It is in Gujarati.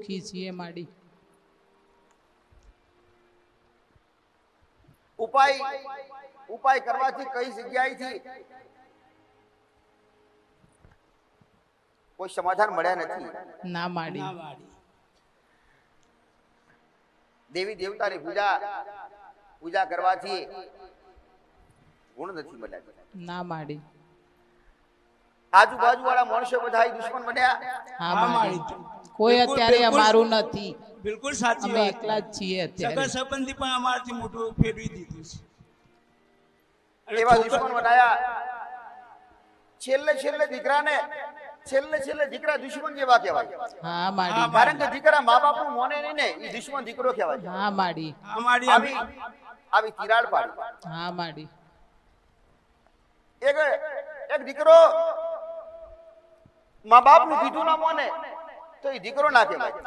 ખીચીએ માડી ઉપાય કરવાથી કઈ જગ્યાએથી કોઈ સમાધાન મળ્યા નથી. ના માડી દેવી દેવતાની પૂજા કરવાથી ગુણ નથી મળ્યા. ના માડી આજુબાજુ વાળા માણસો બધા દુશ્મન બન્યા. હા માડી કોઈ અત્યારે અમારું નથી. બિલકુલ સાચી અમે વાત. એકલા જ છીએ અત્યારે. સગા સંબંધી પણ અમારથી મોટું ફેરવી દીધું છે. એવા દુશ્મન બનાયા. છેલ્લે દીકરા દુશ્મન જેવા કહેવાય. હા માડી કારણ કે દીકરા મા બાપ નું મોને નહીં ને એ દુશ્મન દીકરો કહેવાય. હા માડી અમારી આવી તિરાડ પાડી. હા માડી એક દીકરો મા બાપ નું કીધું ના મોને તો એ દીકરો ના કહેવાય.